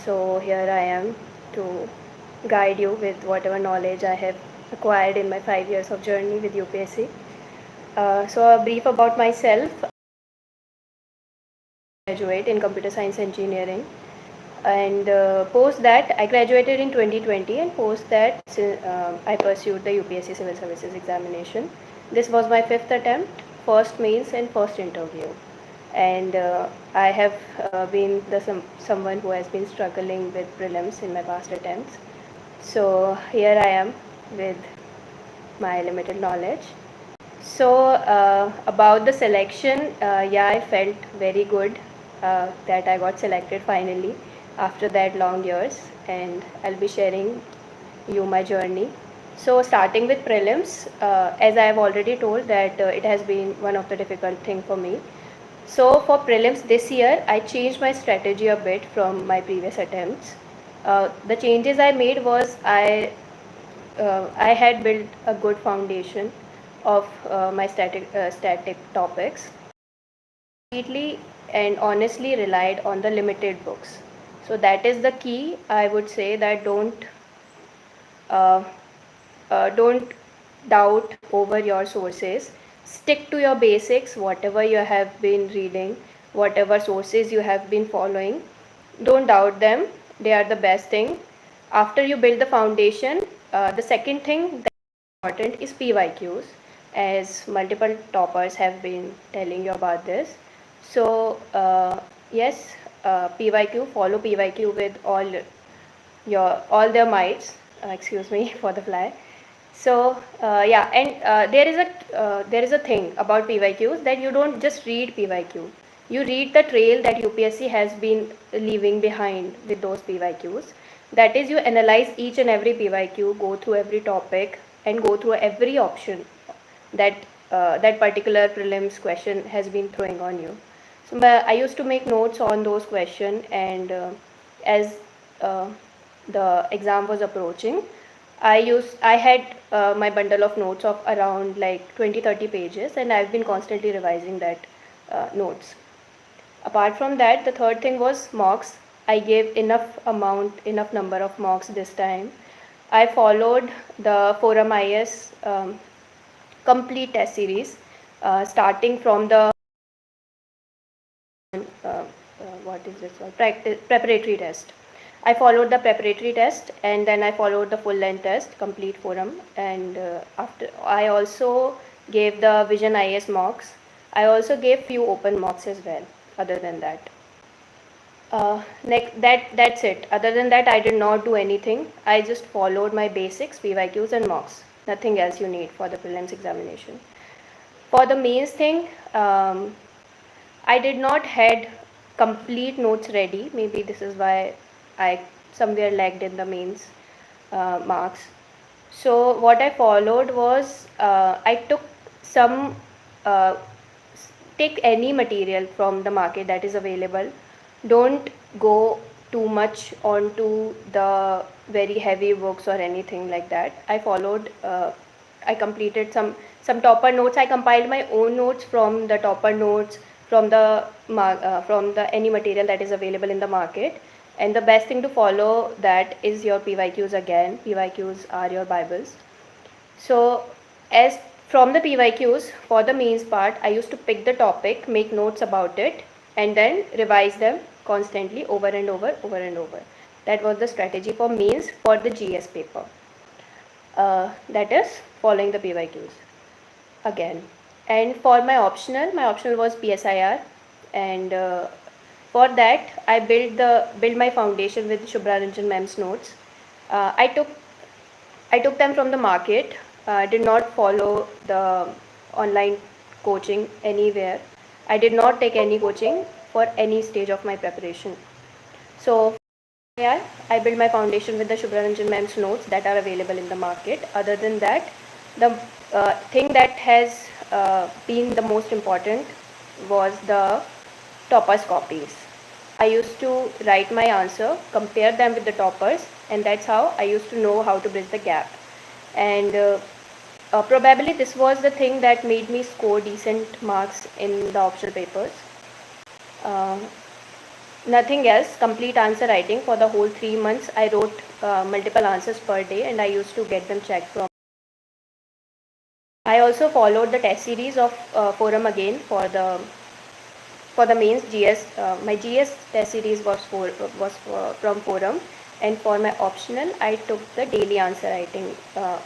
So here I am to guide you with whatever knowledge I have acquired in my 5 years of journey with UPSC. So a brief about myself. I graduate in computer science engineering, and post that I graduated in 2020, and post that I pursued the UPSC Civil Services examination. This was my 5th attempt, first mains and first interview, and I have been someone who has been struggling with prelims in my past attempts. So here I am with my limited knowledge. So about the selection, yeah, I felt very good that I got selected finally after that long years, and I'll be sharing you my journey. So starting with prelims, as I have already told that it has been one of the difficult thing for me. So for prelims this year, I changed my strategy a bit from my previous attempts. The changes I made was I had built a good foundation of my static topics. Completely and honestly relied on the limited books. So that is the key. I would say that uh, don't doubt over your sources. Stick to your basics, whatever you have been reading, whatever sources you have been following. Don't doubt them. They are the best thing. After you build the foundation, the second thing that is important is PYQs, as multiple toppers have been telling you about this. So yes, PYQ, follow PYQ with all their mights. Excuse me for the fly. So yeah, and there is a thing about PYQs, that you don't just read PYQ. You read the trail that UPSC has been leaving behind with those PYQs. That is, you analyze each and every PYQ, go through every topic, and go through every option that that particular prelims question has been throwing on you. So I used to make notes on those questions, and as uh, the exam was approaching, I had my bundle of notes of around like 20-30 pages, and I've been constantly revising that notes. Apart from that, the third thing was mocks. I gave enough number of mocks this time. I followed the Forum IS complete test series, starting from the what is this one? Preparatory test. I followed the preparatory test, and then I followed the full length test, complete forum, and after I also gave the Vision IS mocks. I also gave few open mocks as well. Other than that, that's it. Other than that, I did not do anything. I just followed my basics, PYQs, and mocks. Nothing else you need for the prelims examination. For the mains thing, I did not had complete notes ready. Maybe this is why I somewhere lagged in the mains marks. So what I followed was I took some uh, take any material from the market that is available. Don't go too much onto the very heavy books or anything like that. I completed some topper notes. I compiled my own notes from the topper notes, from the any material that is available in the market. And the best thing to follow that is your PYQs again. PYQs are your Bibles. So as from the PYQs for the mains part, I used to pick the topic, make notes about it, and then revise them constantly over and over, over and over. That was the strategy for mains for the GS paper. That is following the PYQs again. And for my optional was PSIR, and for that I build my foundation with Shubhra Ranjan ma'am's notes. I took them from the market. I did not follow the online coaching anywhere. I did not take any coaching for any stage of my preparation. So yeah, I built my foundation with the Shubhra Ranjan ma'am's notes that are available in the market. Other than that, the thing that has been the most important was the toppers copies. I used to write my answer, compare them with the toppers, and that's how I used to know how to bridge the gap. And probably this was the thing that made me score decent marks in the optional papers. Uh, Nothing else, complete answer writing for the whole 3 months. I wrote multiple answers per day and I used to get them checked from. I also followed the test series of forum again for the mains GS. My GS test series was from forum, and for my optional I took the daily answer writing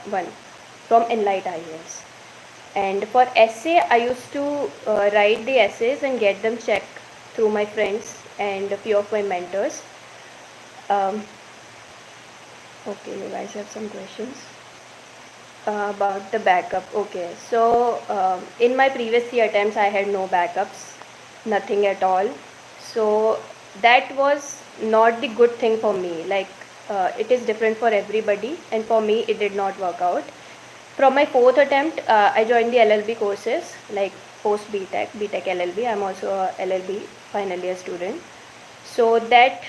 one from Enlight IAS. And for essay, I used to write the essays and get them checked through my friends and a few of my mentors. Okay, you guys have some questions about the backup. Okay, so in my previous 3 attempts, I had no backups, nothing at all. So that was not the good thing for me. Like it is different for everybody, and for me, it did not work out. From my 4th attempt, I joined the LLB courses, like post BTech LLB. I'm also a LLB final year student. So that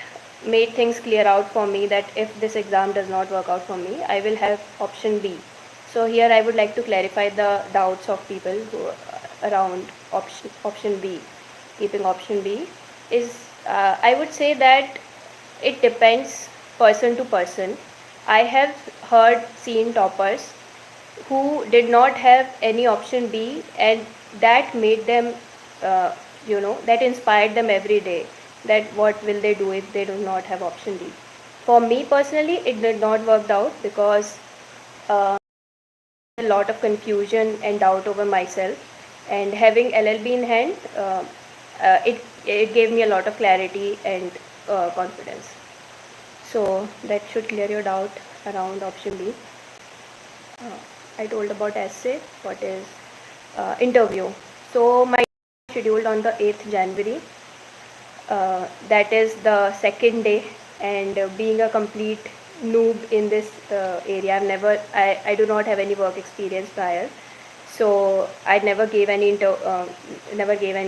made things clear out for me that if this exam does not work out for me, I will have option B. So here I would like to clarify the doubts of people who around option B. Keeping option B is, I would say that it depends person to person. I have seen toppers who did not have any option B, and that made them, that inspired them every day, that what will they do if they do not have option B. For me personally, it did not work out because a lot of confusion and doubt over myself, and having LLB in hand, it gave me a lot of clarity and confidence. So that should clear your doubt around option B. I told about essay. What is interview? So my scheduled on the 8th January. That is the second day, and being a complete noob in this area, I do not have any work experience prior, so I never gave any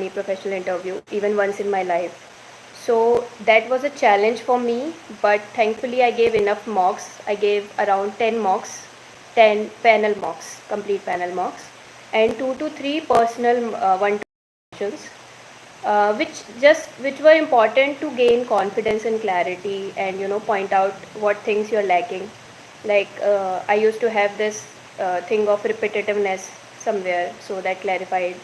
professional interview even once in my life. So that was a challenge for me, but thankfully I gave enough mocks. I gave around 10 mocks, 10 panel mocks, complete panel mocks, and 2 to 3 personal one-to-one questions, which were important to gain confidence and clarity, and point out what things you're lacking. Like I used to have this thing of repetitiveness somewhere, so that clarified.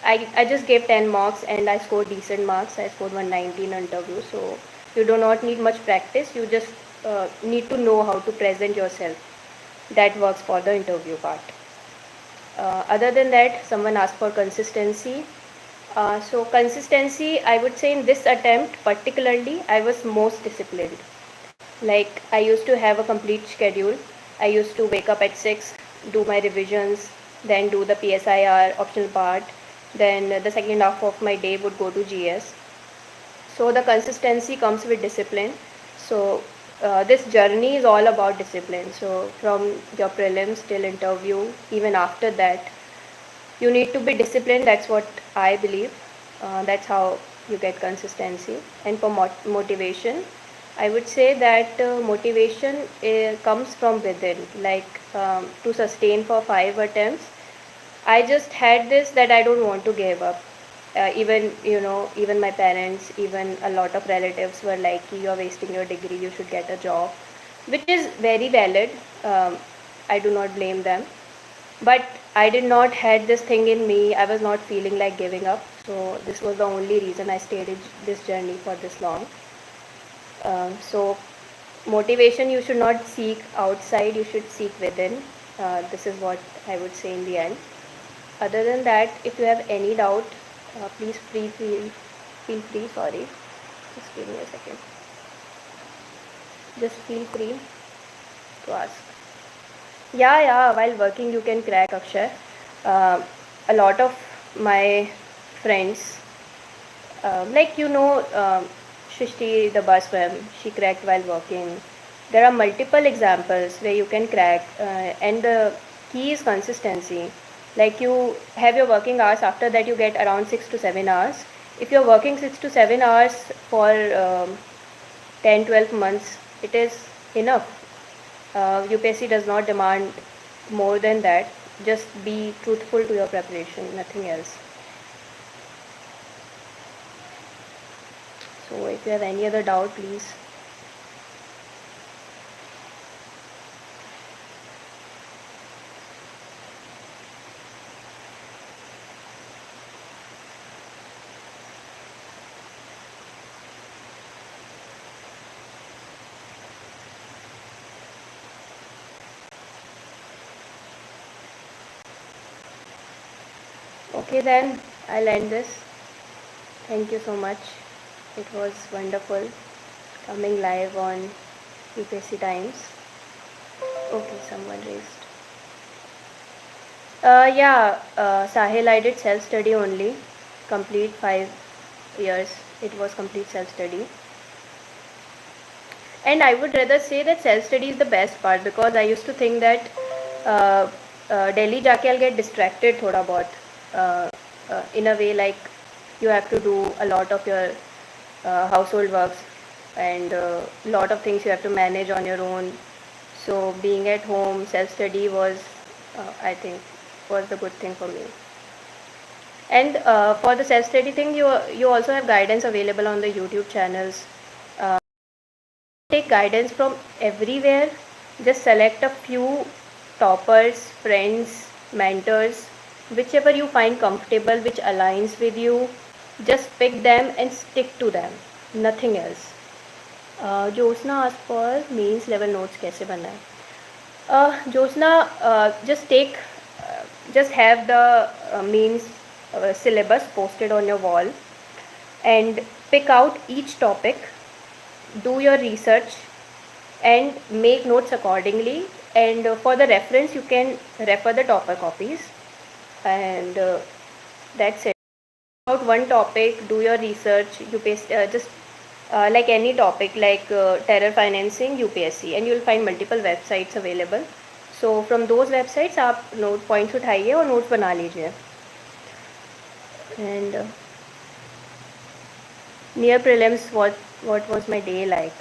I just gave 10 marks and I scored decent marks. I scored 190 in interview. So you do not need much practice. You just need to know how to present yourself. That works for the interview part. Other than that, someone asked for consistency. So consistency, I would say in this attempt particularly, I was most disciplined. Like I used to have a complete schedule. I used to wake up at 6, do my revisions, then do the PSIR optional part, then the second half of my day would go to GS. So the consistency comes with discipline. So this journey is all about discipline. So from your prelims till interview, even after that, you need to be disciplined. That's what I believe. That's how you get consistency. And for motivation, I would say that motivation comes from within. Like to sustain for 5 attempts, I just had this that I don't want to give up. Even my parents, even a lot of relatives were like, you're wasting your degree, you should get a job, which is very valid. I do not blame them. But I did not had this thing in me. I was not feeling like giving up. So this was the only reason I stayed in this journey for this long. So motivation you should not seek outside, you should seek within. This is what I would say in the end. Other than that, if you have any doubt, please feel free, sorry. Just give me a second. Just feel free to ask. Yeah, while working you can crack, Akshay. A lot of my friends, Shrishti, the bus ma'am, she cracked while working. There are multiple examples where you can crack, and the key is consistency. Like you have your working hours, after that you get around 6 to 7 hours. If you're working 6 to 7 hours for 10-12 months, it is enough. UPSC does not demand more than that. Just be truthful to your preparation, nothing else. So if you have any other doubt, please. Okay, then I'll end this. Thank you so much. It was wonderful coming live on UPSC Times. Okay, someone raised. Sahil, I did self-study only. Complete 5 years. It was complete self-study. And I would rather say that self-study is the best part, because I used to think that Delhi jaake I'll get distracted thoda bahut. In a way, like you have to do a lot of your household works and a lot of things you have to manage on your own. So being at home, self-study was, I think, was the good thing for me. And for the self-study thing, you also have guidance available on the YouTube channels. Take guidance from everywhere. Just select a few toppers, friends, mentors, whichever you find comfortable, which aligns with you. Just pick them and stick to them. Nothing else. Josna asked for means level notes कैसे बनना है. Josna, just have the means syllabus posted on your wall and pick out each topic, do your research and make notes accordingly, and for the reference you can refer the topper copies, and that's it. About one topic, do your research, you paste just like any topic, like terror financing UPSC, and you'll find multiple websites available. So from those websites आप note points उठाइए और notes बना लीजिए. And near prelims, what was my day like?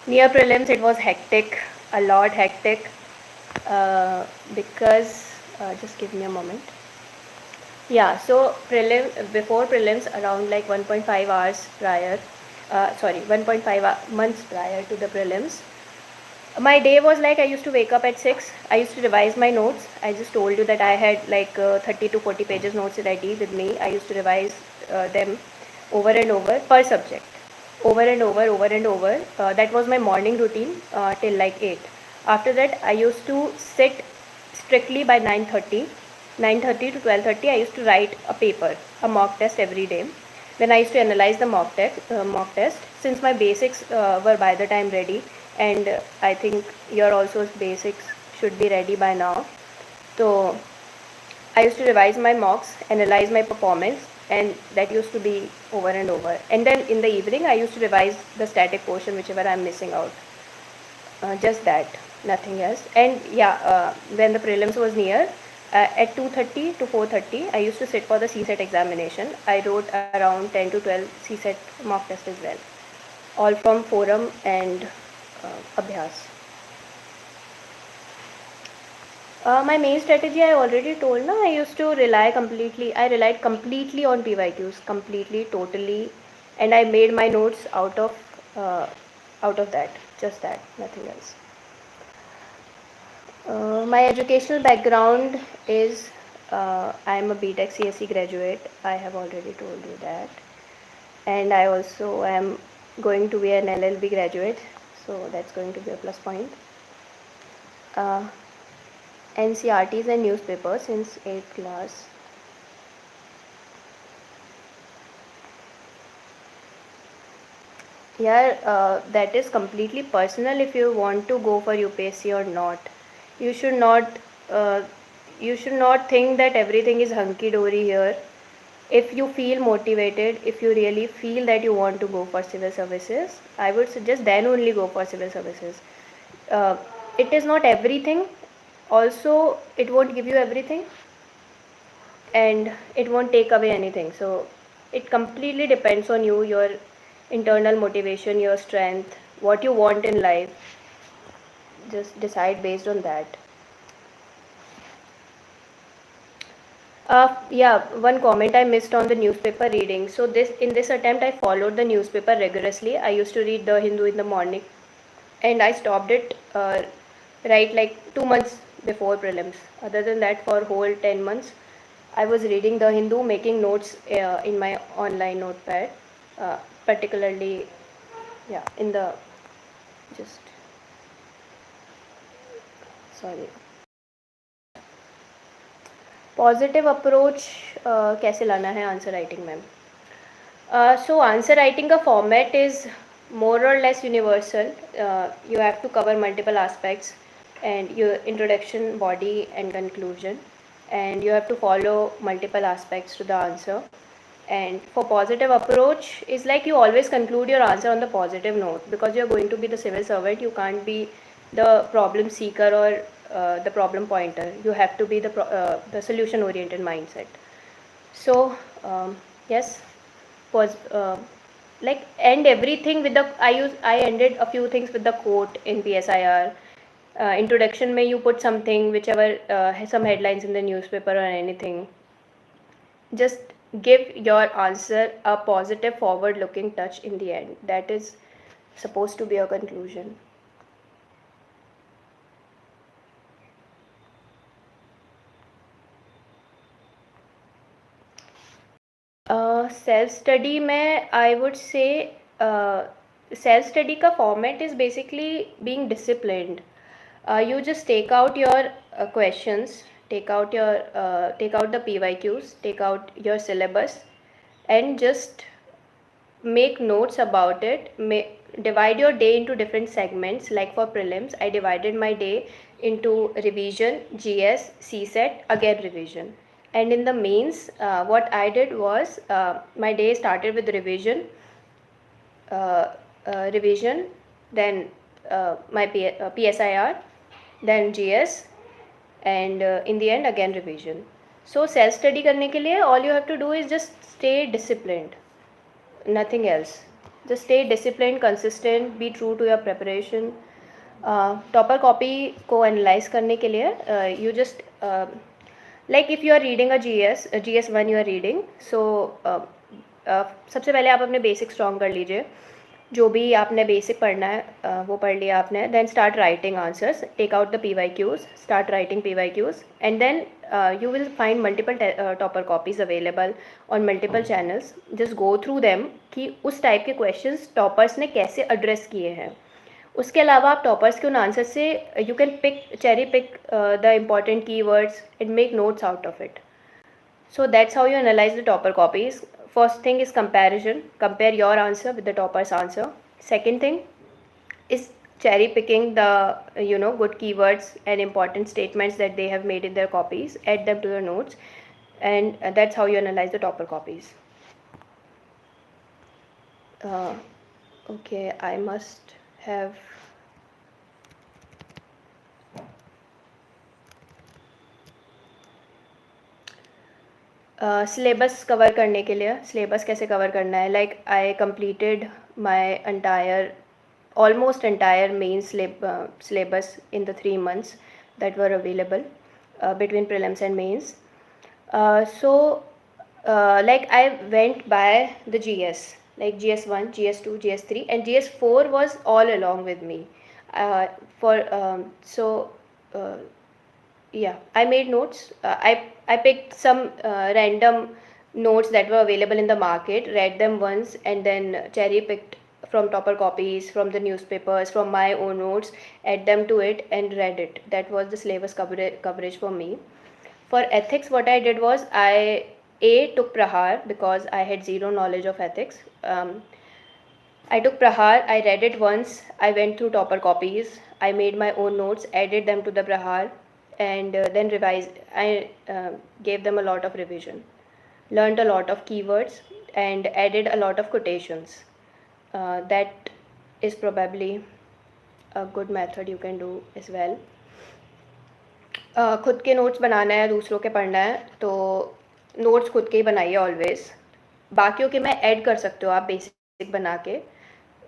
Near prelims, it was hectic, a lot hectic, because just give me a moment. Yeah, so before prelims, around like 1.5 hours prior, 1.5 months prior to the prelims, my day was like, I used to wake up at 6. I used to revise my notes. I just told you that I had like 30 to 40 pages notes ready with me. I used to revise them over and over per subject, over and over. That was my morning routine till like 8. After that, I used to sit strictly by 9:30 to 12:30. I used to write a paper, a mock test every day. Then I used to analyze the mock test. Since my basics were by the time ready, and I think your also basics should be ready by now. So I used to revise my mocks, analyze my performance, and that used to be over and over. And then in the evening, I used to revise the static portion, whichever I'm missing out. Just that, nothing else. And yeah, when the prelims was near, at 2:30 to 4:30, I used to sit for the CSET examination. I wrote around 10 to 12 CSET mock tests as well, all from forum and Abhyas. My main strategy I already told na. I used to relied completely on PYQs, completely, totally, and I made my notes out of that, just that, nothing else. My educational background is I am a BTech CSE graduate. I have already told you that, and I also am going to be an LLB graduate, so that's going to be a plus point. NCERTs and newspapers since 8th class. Yeah, that is completely personal if you want to go for UPSC or not. You should not think that everything is hunky-dory here. If you feel motivated, if you really feel that you want to go for civil services, I would suggest then only go for civil services. It is not everything. Also, it won't give you everything, and it won't take away anything. So it completely depends on you, your internal motivation, your strength, what you want in life. Just decide based on that. Yeah, one comment I missed on the newspaper reading. So in this attempt I followed the newspaper rigorously. I used to read the Hindu in the morning, and I stopped it right like 2 months before prelims. Other than that, for whole 10 months, I was reading the Hindu, making notes in my online notepad, particularly, yeah, in the just sorry. Positive approach कैसे लाना है answer writing में? So answer writing का format is more or less universal. You have to cover multiple aspects and your introduction, body and conclusion, and you have to follow multiple aspects to the answer. And for positive approach is like you always conclude your answer on the positive note, because you're going to be the civil servant. You can't be the problem seeker or the problem pointer. You have to be the solution oriented mindset. So yes, was like end everything with the I ended a few things with the quote in PSIR. Introduction may you put something whichever has some headlines in the newspaper or anything. Just give your answer a positive forward looking touch in the end. That is supposed to be a conclusion. Self study में I would say self study का format is basically being disciplined. You just take out your questions, take out the PYQs, take out your syllabus, and just make notes about it. Divide your day into different segments. Like for prelims, I divided my day into revision, GS, CSET, again revision. And in the mains, what I did was my day started with uh, revision, then my PSIR, then GS, and in the end again revision. So self study करने के लिए all you have to do is just stay disciplined, nothing else. Just stay disciplined, consistent, be true to your preparation. Topper copy को analyze करने के लिए you just like if you are reading a GS1 you are reading, so सबसे पहले आप अपने basic strong कर लीजिए. जो भी आपने बेसिक पढ़ना है वो पढ़ लिया आपने. Then start writing answers, take out the PYQs, start writing PYQs, and then you will find multiple topper copies available on multiple channels. Just go through them कि उस टाइप के क्वेश्चंस टॉपर्स ने कैसे एड्रेस किए हैं. उसके अलावा आप टॉपर्स के उन आंसर से you can cherry pick the important keywords and make notes out of it. So that's how you analyze the topper copies. First thing is comparison. Compare your answer with the topper's answer. Second thing is cherry picking the good keywords and important statements that they have made in their copies. Add them to your notes, and that's how you analyze the topper copies. Okay, I must have. Syllabus cover करने के लिए, syllabus कैसे cover करना है, like I completed my almost entire main syllabus in the 3 months that were available between prelims and mains. So like I went by the GS, like GS1, GS2, GS3, and GS4 was all along with me. Yeah, I made notes. I picked some random notes that were available in the market, read them once, and then cherry picked from topper copies, from the newspapers, from my own notes, add them to it and read it. That was the syllabus coverage for me. For ethics, what I did was I took Prahar because I had zero knowledge of ethics. I took Prahar, I read it once, I went through topper copies, I made my own notes, added them to the Prahar, and then revised. I gave them a lot of revision, learned a lot of keywords, and added a lot of quotations. That is probably a good method you can do as well. खुद के notes बनाना है, दूसरों के पढ़ना है, तो notes खुद के ही बनाइए ऑलवेज. बाकियों के मैं ऐड कर सकते हो आप बेसिक बना के.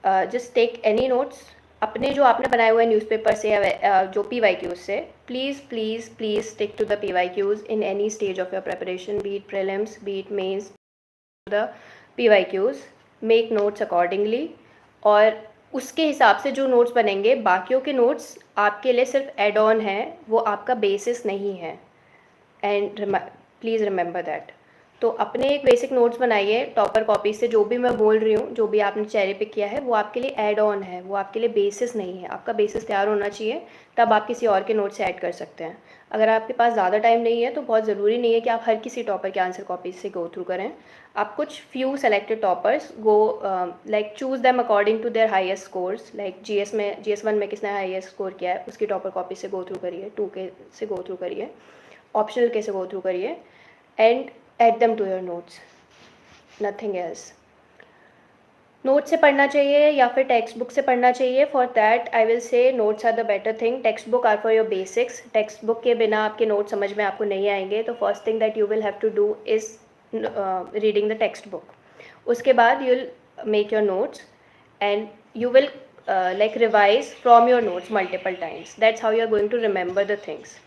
जस्ट टेक एनी नोट्स अपने जो आपने बनाए हुए न्यूज़पेपर से या जो PYQs से, please stick to the PYQs in any stage of your preparation, be it prelims, be it mains, the PYQs, make notes accordingly. और उसके हिसाब से जो नोट्स बनेंगे, बाकियों के नोट्स आपके लिए सिर्फ एड ऑन है, वो आपका बेसिस नहीं है, एंड प्लीज़ रिमेंबर दैट. तो अपने एक बेसिक नोट्स बनाइए टॉपर कॉपी से, जो भी मैं बोल रही हूँ, जो भी आपने चेरी पिक किया है, वो आपके लिए ऐड ऑन है, वो आपके लिए बेसिस नहीं है. आपका बेसिस तैयार होना चाहिए, तब आप किसी और के नोट्स से ऐड कर सकते हैं. अगर आपके पास ज़्यादा टाइम नहीं है तो बहुत ज़रूरी नहीं है कि आप हर किसी टॉपर के आंसर कॉपी से गो थ्रू करें. आप कुछ few selected toppers go, like choose them according to their highest scores. Like GS1 में किसने हाईएस्ट स्कोर किया है, उसकी टॉपर कॉपी से गो थ्रू करिए, 2K से गो थ्रू करिए, ऑप्शनल के से गो थ्रू करिए, and add them to your notes, nothing else. Note से पढ़ना चाहिए या फिर टेक्स्ट बुक से पढ़ना चाहिए? For that I will say notes are the better thing. Textbook are for your basics. Textbook के बिना आपके नोट समझ में आपको नहीं आएंगे. तो first thing that you will have to do is reading the textbook. उसके बाद you will make your notes and you will like revise from your notes multiple times. That's how you are going to remember the things.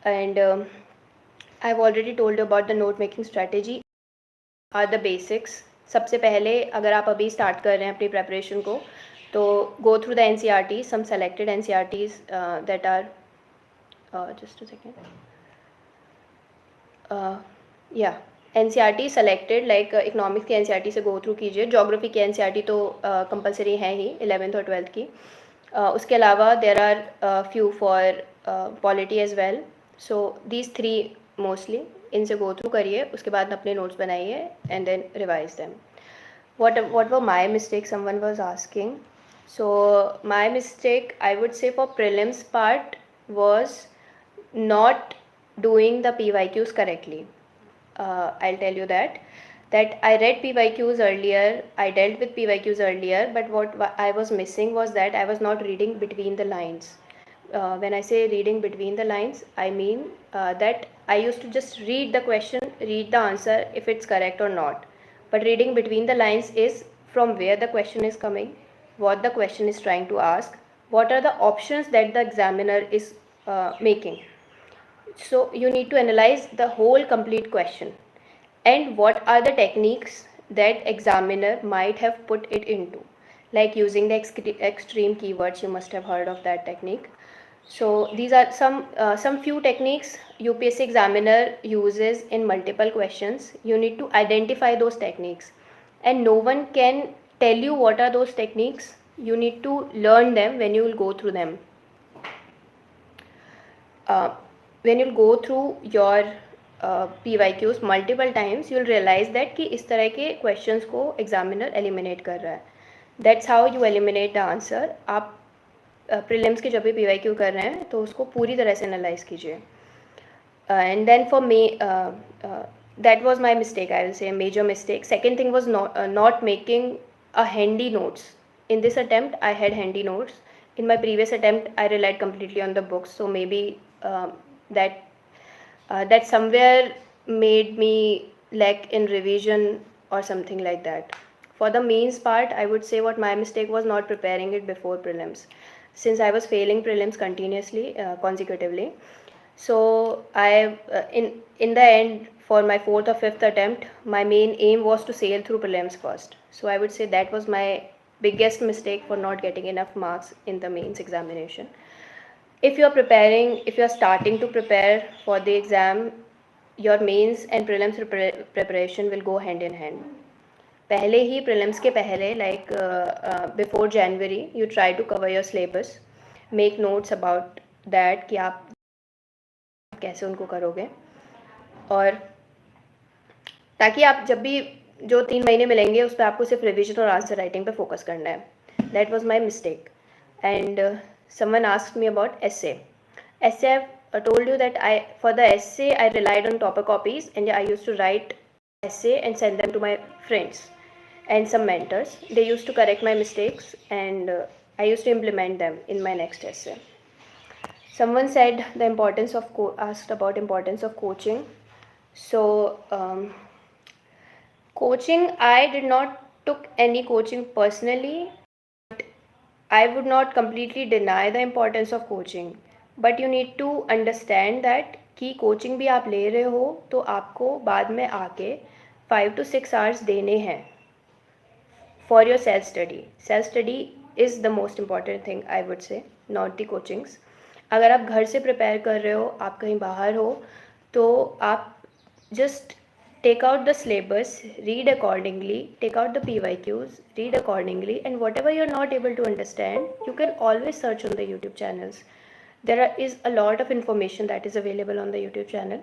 And I've already told you about the note making strategy. Are the basics. सबसे पहले अगर आप अभी start कर रहे हैं अपनी preparation को, तो go through the NCERT, some selected NCERTs that are just a second, NCERT selected, like economics के NCERT से गो थ्रू कीजिए. जोग्राफी के NCERT तो कंपलसरी है ही 11th और 12th की. उसके अलावा there are few for polity as well. So these 3 mostly, इनसे गो थ्रू करिए. उसके बाद अपने नोट्स बनाइए and then revise them. what were my mistakes, someone was asking. So my mistake, I would say, for prelims part was not doing the PYQs correctly. I'll tell you that I read PYQs earlier, I dealt with PYQs earlier, but what I was missing was that I was not reading between the lines. When I say reading between the lines, I mean that I used to just read the question, read the answer if it's correct or not. But reading between the lines is from where the question is coming, what the question is trying to ask, what are the options that the examiner is making. So you need to analyze the whole complete question and what are the techniques that examiner might have put it into, like using the extreme keywords. You must have heard of that technique. So these are some few techniques UPSC examiner uses in multiple questions. You need to identify those techniques, and no one can tell you what are those techniques. You need to learn them when you will go through them. When you'll go through your PYQs multiple times, you'll realize that कि इस तरह के questions को examiner eliminate कर रहा है. That's how you eliminate the answer. आप prelims की जब भी PYQ कर रहे हैं तो उसको पूरी तरह से एनालाइज कीजिए. And then for me that was my mistake, I will say, a major mistake. Second thing was not making a handy notes. In this attempt I had handy notes. In my previous attempt I relied completely on the books, so maybe that somewhere made me lack in revision or something like that. For the mains part, I would say what my mistake was not preparing it before prelims, since I was failing prelims continuously, consecutively. So I in the end, for my 4th or 5th attempt, my main aim was to sail through prelims first. So I would say that was my biggest mistake for not getting enough marks in the mains examination. If you are starting to prepare for the exam, your mains and prelims preparation will go hand in hand. पहले ही prelims के पहले, like before January, you try to cover your syllabus, make notes about that कि आप कैसे उनको करोगे, और ताकि आप जब भी जो 3 महीने मिलेंगे उस पर आपको सिर्फ रिविजन और आंसर राइटिंग पे फोकस करना है. That was my mistake. And someone asked me about essay. I told you that for the essay I relied on topper copies, and I used to write essay and send them to my friends and some mentors. They used to correct my mistakes, and I used to implement them in my next essay. Someone said the importance of asked about importance of coaching. So coaching, I did not took any coaching personally, but I would not completely deny the importance of coaching, but you need to understand that कि coaching भी आप ले रहे हो तो आपको बाद में आके 5 to 6 hours देने हैं for your self study. Self study is the most important thing, I would say, not the coachings. अगर आप घर से प्रिपेयर कर रहे हो, आप कहीं बाहर हो, तो आप just take out the syllabus, read accordingly, take out the PYQs, read accordingly, and whatever you're not able to understand, you can always search on the YouTube channels. Is a lot of information that is available on the YouTube channel.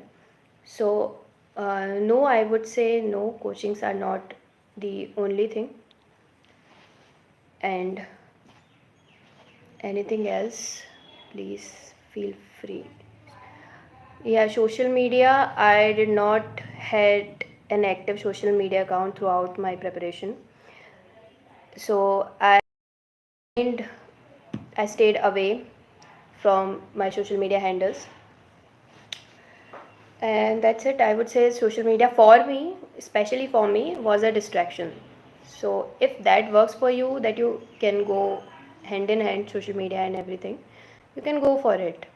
So no, I would say no, coachings are not the only thing. And anything else, please feel free. Yeah, social media, I did not had an active social media account throughout my preparation, so I stayed away from my social media handles, and that's it. I would say social media for me, especially for me, was a distraction. So if that works for you, that you can go hand in hand social media and everything, you can go for it.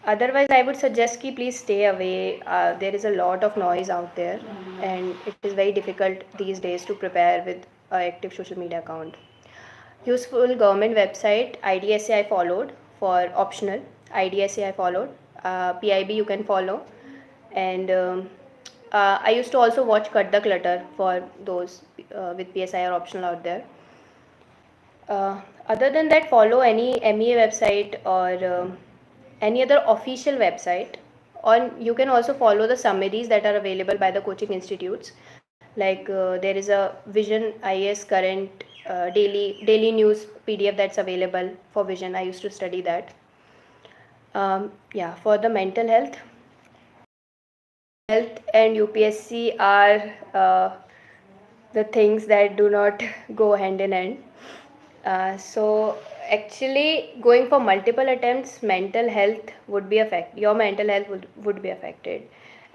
Otherwise, I would suggest ki please stay away. There is a lot of noise out there, and it is very difficult these days to prepare with an active social media account. Useful government website, IDSA I followed for optional. IDSA I followed. PIB you can follow. And I used to also watch Cut the Clutter for those with PSI or optional out there. Other than that, follow any MEA website or any other official website, or you can also follow the summaries that are available by the coaching institutes. Like there is a Vision IAS current daily news PDF that's available for Vision. I used to study that. Yeah, for the mental health and UPSC are the things that do not go hand in hand. So actually going for multiple attempts, mental health would be affected. Your mental health would be affected.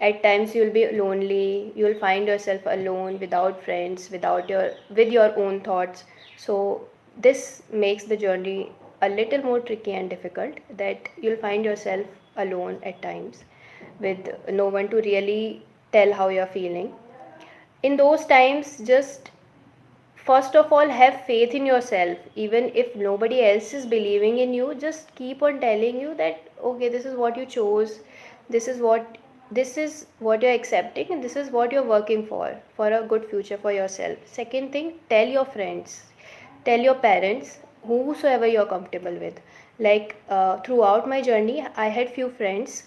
At times you'll be lonely, you'll find yourself alone, without friends, with your own thoughts. So this makes the journey a little more tricky and difficult, that you'll find yourself alone at times with no one to really tell how you're feeling. In those times, just first of all, have faith in yourself. Even if nobody else is believing in you, just keep on telling you that okay, this is what you chose, this is what you're accepting, and this is what you're working for a good future for yourself. Second thing, tell your friends, tell your parents, whosoever you're comfortable with. Like throughout my journey, I had few friends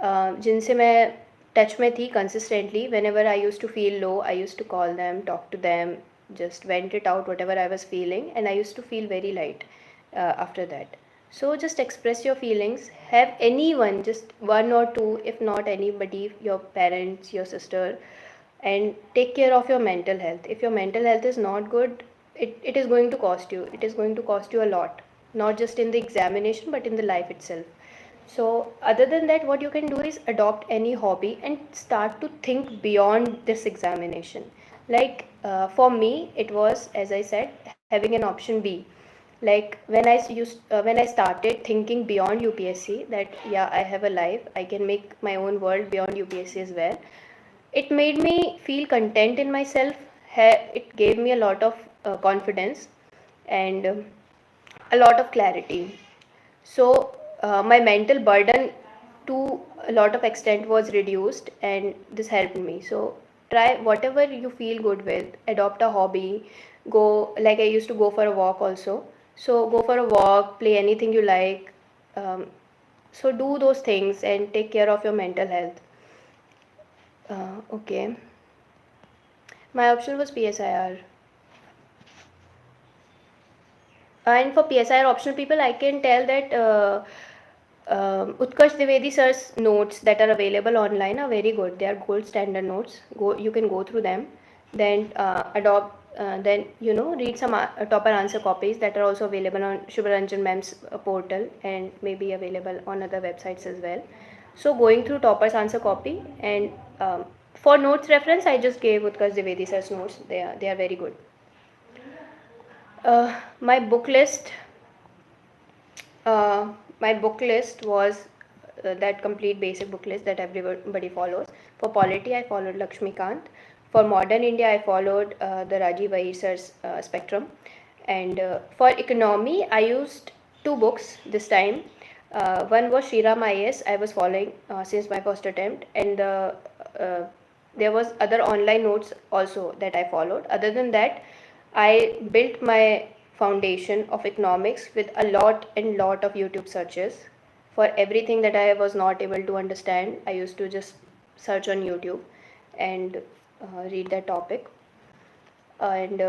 जिनसे मैं touch में थी consistently. Whenever I used to feel low, I used to call them, talk to them, just vent it out whatever I was feeling, and I used to feel very light after that. So just express your feelings. Have anyone, just one or two, if not anybody, your parents, your sister, and take care of your mental health. If your mental health is not good, it is going to cost you. It is going to cost you a lot, not just in the examination but in the life itself. So other than that, what you can do is adopt any hobby and start to think beyond this examination. Like for me, it was, as I said, having an option B. Like when I started thinking beyond UPSC, that yeah, I have a life, I can make my own world beyond UPSC as well. It made me feel content in myself. It gave me a lot of confidence and a lot of clarity. So my mental burden to a lot of extent was reduced, and this helped me. So try whatever you feel good with, adopt a hobby, go, like I used to go for a walk also. So go for a walk, play anything you like. So do those things and take care of your mental health. Okay. My option was PSIR. And for PSIR optional people, I can tell that Utkarsh Dwivedi sir's notes that are available online are very good. They are gold standard notes. You can go through them, then then read some topper answer copies that are also available on Shubharanjan ma'am's portal, and maybe available on other websites as well. So going through topper's answer copy, and for notes reference, I just gave Utkarsh Dwivedi sir's notes. They are very good. My book list. My book list was that complete basic book list that everybody follows. For polity, I followed Lakshmikant. For modern India, I followed the Rajiv Ahir sir's Spectrum. And for economy, I used two books this time. One was Shriram IAS. I was following since my first attempt, and there was other online notes also that I followed. Other than that, I built my foundation of economics with a lot and lot of YouTube searches. For everything that I was not able to understand, I used to just search on YouTube and read that topic. And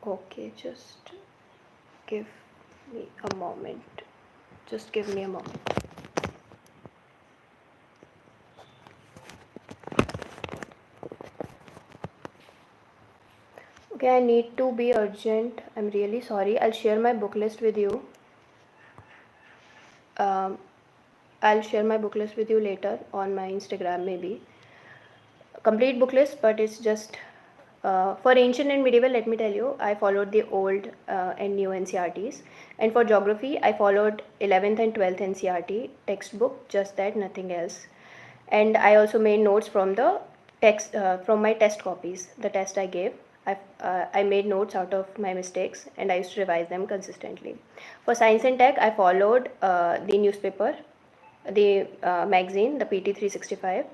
okay, just give me a moment. Just give me a moment. Okay, I need to be urgent. I'm really sorry. I'll share my book list with you. I'll share my book list with you later on my Instagram, maybe. Complete book list, but it's just for ancient and medieval. Let me tell you, I followed the old and new NCERTs, and for geography, I followed 11th and 12th NCERT textbook, just that, nothing else. And I also made notes from the text from my test copies, the test I gave. I made notes out of my mistakes and I used to revise them consistently. For science and tech, I followed the newspaper, the magazine, the PT 365,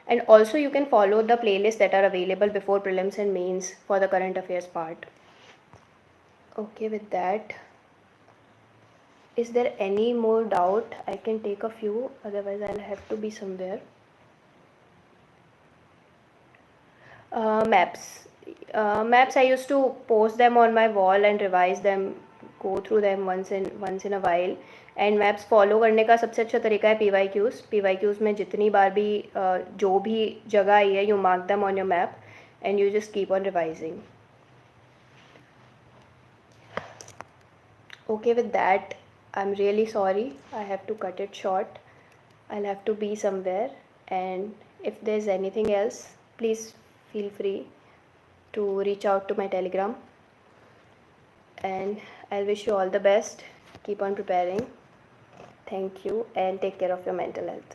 and also you can follow the playlists that are available before prelims and mains for the current affairs part. Okay, with that, is there any more doubt? I can take a few, otherwise I'll have to be somewhere. Maps. Maps, I used to post them on my wall and revise them, go through them once in a while. And maps follow करने का सबसे अच्छा तरीका है P Y Qs में जितनी बार भी जो भी जगह आई है you mark them on your map and you just keep on revising. Okay, with that, I'm really sorry. I have to cut it short. I'll have to be somewhere. And if there's anything else, please feel free to reach out to my Telegram. And I'll wish you all the best. Keep on preparing. Thank you and take care of your mental health.